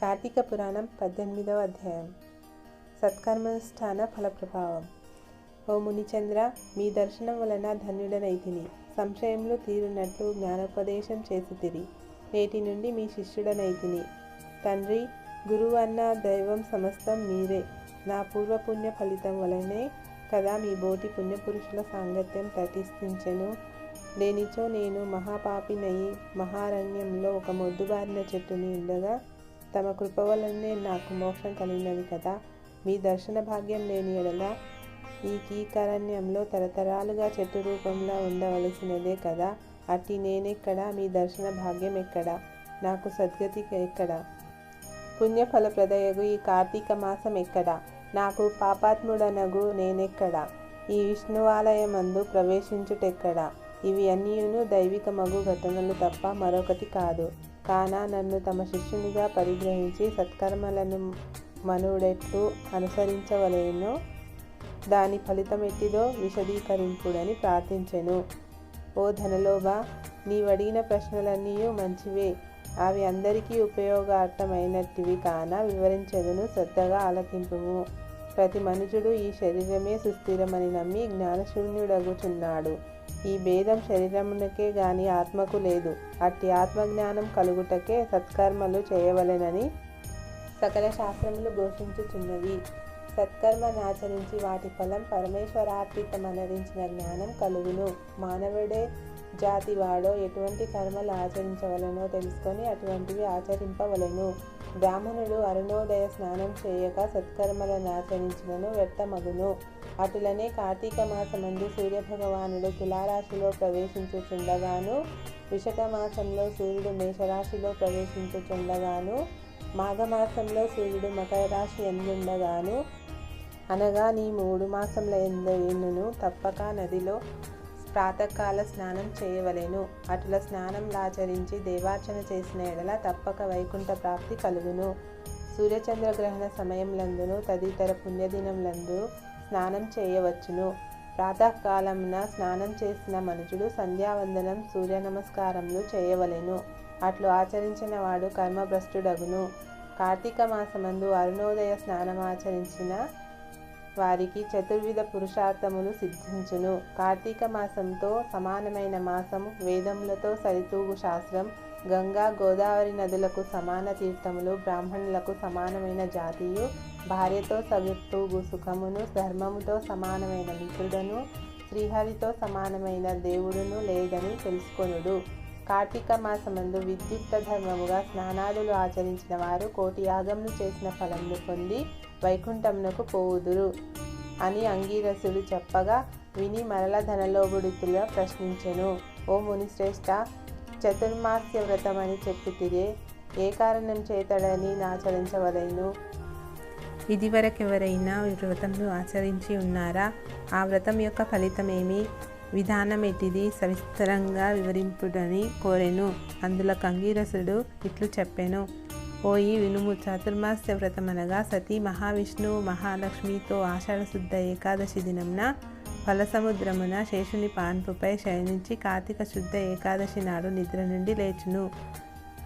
కార్తీక పురాణం 18వ అధ్యాయం. సత్కర్మానుష్ఠాన ఫలప్రభావం. ఓ మునిచంద్ర, మీ దర్శనం వలన ధన్యుడనైతిని. సంశయములు తీరునట్లు జ్ఞానోపదేశం చేసితిరి. నేటి నుండి మీ శిష్యుడనైతిని. తండ్రి, గురువు అన్న దైవం సమస్తం మీరే. నా పూర్వపుణ్య ఫలితం వలనే కదా మీ బోటి పుణ్యపురుషుల సాంగత్యం తటిస్థించెను. లేనిచో నేను మహాపాపినయి మహారణ్యంలో ఒక మొద్దుబారిన చెట్టుని ఉండగా తమ కృప వలనే నాకు మోక్షం కలిగినది కదా. మీ దర్శన భాగ్యం లేని ఎడల ఈ కీకారణ్యంలో తరతరాలుగా చెట్టు రూపంలో ఉండవలసినదే కదా. అట్టి నేనెక్కడా, మీ దర్శన భాగ్యం ఎక్కడా, నాకు సద్గతి ఎక్కడా, పుణ్యఫలప్రదయగు ఈ కార్తీక మాసం ఎక్కడా, నాకు పాపాత్ముడనగు నేనెక్కడా, ఈ విష్ణువాలయమందు ప్రవేశించుటెక్కడా. ఇవి అన్నియును దైవిక మగు ఘటనలు తప్ప మరొకటి కాదు. కాన నన్ను తమ శిష్యునిగా పరిగ్రహించి సత్కర్మలను మనుడెట్లు అనుసరించవలెనో దాని ఫలితం ఎట్టిదో విశదీకరింపుడని ప్రార్థించెను. ఓ ధనలోభ, నీవడిగిన ప్రశ్నలన్నీ మంచివే. అవి అందరికీ ఉపయోగార్థమైనటివి కాన వివరించెదను, శ్రద్ధగా ఆలకింపుము. ప్రతి మనుజుడు ఈ శరీరమే సుస్థిరమని నమ్మి జ్ఞానశూన్యుడగుచున్నాడు. ఈ భేదం శరీరమునకే గాని ఆత్మకు లేదు. అట్టి ఆత్మజ్ఞానం కలుగుటకే సత్కర్మలు చేయవలెనని సకల శాస్త్రములు ఘోషించుచున్నవి. సత్కర్మనాచరించి వాటి ఫలం పరమేశ్వరార్పితమనరించిన జ్ఞానం కలుగును. మానవుడే జాతివాడో ఎటువంటి కర్మలు ఆచరించవలనో తెలుసుకొని అటువంటివి ఆచరింపవలెను. బ్రాహ్మణుడు అరుణోదయ స్నానం చేయక సత్కర్మలను ఆచరించినను వ్యర్థమగును. అటులనే కార్తీక మాసమందు సూర్యభగవానుడు తులారాశిలో ప్రవేశించుచుండగాను, విశాఖ మాసంలో సూర్యుడు మేషరాశిలో ప్రవేశించుచుండగాను, మాఘమాసంలో సూర్యుడు మకర రాశి ఎందుండగాను, అనగా నీ 3 మాసముల ఎందైనను తప్పక నదిలో ప్రాతకాల స్నానం చేయవలెను. అటుల స్నానంలాచరించి దేవార్చన చేసిన ఎడల తప్పక వైకుంఠ ప్రాప్తి కలుగును. సూర్యచంద్రగ్రహణ సమయంలందును తదితర పుణ్యదినంలందు స్నానం చేయవచ్చును. ప్రాతకాలమున స్నానం చేసిన మనుషుడు సంధ్యావందనం, సూర్య నమస్కారములు చేయవలెను. అట్లు ఆచరించిన వాడు కర్మభ్రష్టుడగును. కార్తీక మాసమందు అరుణోదయ స్నానమాచరించిన వారికి చతుర్విధ పురుషార్థములు సిద్ధించును. కార్తీక మాసంతో సమానమైన మాసం, వేదములతో సరితూగు శాస్త్రం, గంగా గోదావరి నదులకు సమాన తీర్థములు, బ్రాహ్మణులకు సమానమైన జాతియు, భార్యతో సరితూగు సుఖమును, ధర్మముతో సమానమైన మిత్రుడను, శ్రీహరితో సమానమైన దేవుడును లేదని తెలుసుకొనుడు. కార్తీక మాసమందు విద్యుక్త ధర్మముగా స్నానాదులు ఆచరించిన వారు 1,000,000 యాగములు చేసిన ఫలమును పొంది వైకుంఠమునకు పోవుదురు అని అంగీరసుడు చెప్పగా విని మరల ధనలోభుడితుల ప్రశ్నించెను. ఓ మునిశ్రేష్ఠ, చతుర్మాస్య వ్రతమని చెప్పితిరే, ఏ కారణం చేతడని ఆచరించవలెను? ఇదివరకెవరైనా ఈ వ్రతమును ఆచరించి ఉన్నారా? ఆ వ్రతం యొక్క ఫలితమేమి? విధానం ఎట్టిది? సవిస్తరంగా వివరింపుడని కోరెను. అందులకు అంగీరసుడు ఇట్లు చెప్పెను. ఓయి వినుము. చాతుర్మాస్య వ్రతమనగా సతీ మహావిష్ణువు మహాలక్ష్మితో ఆషాఢశుద్ధ ఏకాదశి దినంన ఫలసముద్రమున శేషుని పాన్పుపై శయనించి కార్తీక శుద్ధ ఏకాదశి నాడు నిద్ర నుండి లేచును.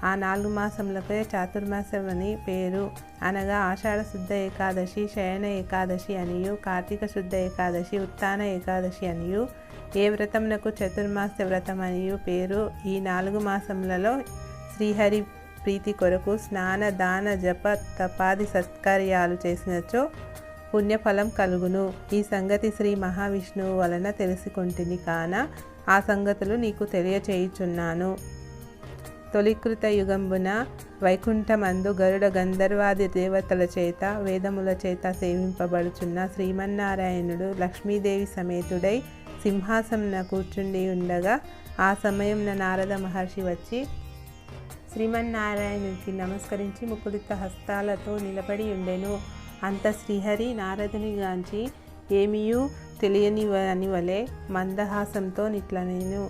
ఆ 4 మాసములకే చాతుర్మాసం అని పేరు. అనగా ఆషాఢశుద్ధ ఏకాదశి, శయన ఏకాదశి అనియు, కార్తీక శుద్ధ ఏకాదశి, ఉత్థాన ఏకాదశి అనియు, ఏ వ్రతమునకు చతుర్మాస్య వ్రతం అనియు పేరు. ఈ 4 మాసములలో శ్రీహరి ప్రీతి కొరకు స్నాన, దాన, జప, తపాది సత్కార్యాలు చేసినచో పుణ్యఫలం కలుగును. ఈ సంగతి శ్రీ మహావిష్ణువు వలన తెలుసుకొంటిని కాన ఆ సంగతులు నీకు తెలియచేయుచున్నాను. తొలికృత యుగంబున వైకుంఠమందు గరుడ గంధర్వాది దేవతల చేత వేదముల చేత సేవింపబడుచున్న శ్రీమన్నారాయణుడు లక్ష్మీదేవి సమేతుడై సింహాసమున కూర్చుండి ఉండగా ఆ సమయంన నారద మహర్షి వచ్చి శ్రీమన్నారాయణునికి నమస్కరించి ముకుళిత హస్తాలతో నిలబడి ఉండెను. అంత శ్రీహరి నారదుని గాంచి ఏమీయూ తెలియని అని వలె మందహాసంతో నిట్లనేను.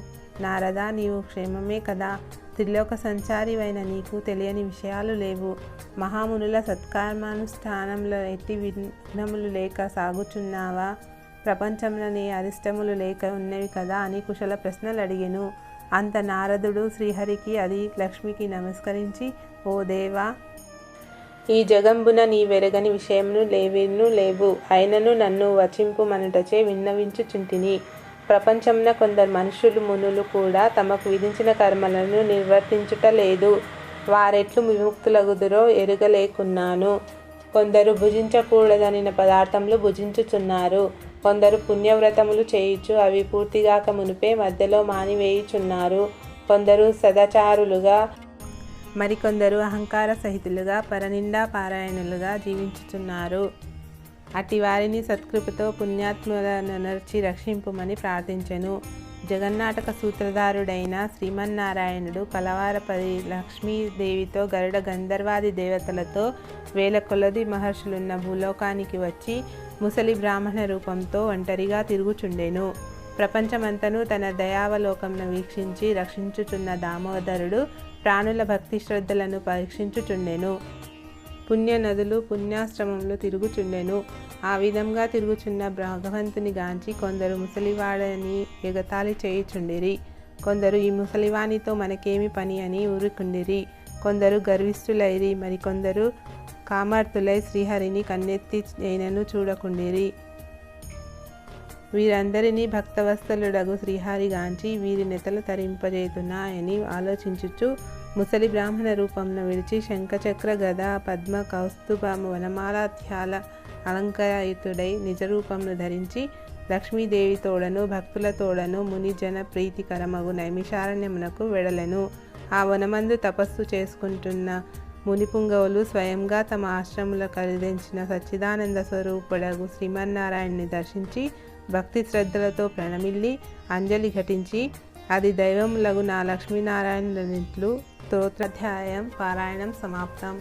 నారద, నీవు క్షేమమే కదా? త్రిలోక సంచారివైన నీకు తెలియని విషయాలు లేవు. మహామునుల సత్కర్మానుష్ఠానంలో ఎట్టి విఘ్నములు లేక సాగుచున్నావా? ప్రపంచంలో నీ అరిష్టములు లేక ఉన్నవి కదా అని కుశల ప్రశ్నలు అడిగెను. అంత నారదుడు శ్రీహరికి అది లక్ష్మికి నమస్కరించి, ఓ దేవా, ఈ జగంబున నీ వెరగని విషయమును లేవిను లేవు. అయినను నన్ను వచింపుమనుటచే విన్నవించుచుంటిని. ప్రపంచమున కొందరు మనుషులు మునులు కూడా తమకు విధించిన కర్మలను నిర్వర్తించుట లేదు. వారెట్లు విముక్తులగుదురో ఎరుగలేకున్నాను. కొందరు భుజించకూడదనిన పదార్థములు భుజించుచున్నారు. కొందరు పుణ్యవ్రతములు చేయుచు అవి పూర్తిగాక మునిపే మధ్యలో మానివేయుచున్నారు. కొందరు సదాచారులుగా మరికొందరు అహంకార సహితులుగా పరనిండా పారాయణులుగా జీవించుచున్నారు. అట్టి వారిని సత్కృపతో పుణ్యాత్ములనర్చి రక్షింపుమని ప్రార్థించెను. జగన్నాటక సూత్రధారుడైన శ్రీమన్నారాయణుడు కలవారపది లక్ష్మీదేవితో గరుడ గంధర్వాది దేవతలతో వేల కొలది మహర్షులున్న భూలోకానికి వచ్చి ముసలి బ్రాహ్మణ రూపంతో ఒంటరిగా తిరుగుచుండెను. ప్రపంచమంతను తన దయావలోకంను వీక్షించి రక్షించుచున్న దామోదరుడు ప్రాణుల భక్తి శ్రద్ధలను పరీక్షించుచుండెను. పుణ్యనదులు పుణ్యాశ్రమములు తిరుగుచుండెను. ఆ విధంగా తిరుగుచున్న భగవంతుని గాంచి కొందరు ముసలివాడని ఎగతాళి చేయుచుండిరి. కొందరు ఈ ముసలివానితో మనకేమి పని అని ఊరుకుండిరి. కొందరు గర్విష్ఠులైరి. మరికొందరు కామార్తులై శ్రీహరిని కన్నెత్తి అయినను చూడకుండిరి. వీరందరినీ భక్తవత్సలుడగు శ్రీహరిగాంచి వీరి నెతలు తరింపజేతున్నాయని ఆలోచించుచు ముసలి బ్రాహ్మణ రూపంను విడిచి శంఖచక్ర గద పద్మ కౌస్తుభ వనమాలాధ్యాల అలంకారయుతుడై నిజరూపంను ధరించి లక్ష్మీదేవి తోడను భక్తుల తోడను మునిజన ప్రీతికరమగు నైమిషారణ్యమునకు వెడలెను. ఆ వనమందు తపస్సు చేసుకుంటున్న మునిపుంగవులు స్వయంగా తమ ఆశ్రముల కలిదించిన సచ్చిదానంద స్వరూపుడగు శ్రీమన్నారాయణ్ణి దర్శించి భక్తి శ్రద్ధలతో ప్రణమిల్లి అంజలి ఘటించి అది దైవములగు నా లక్ష్మీనారాయణులనిట్లు స్తోత్రాధ్యాయం పారాయణం సమాప్తం.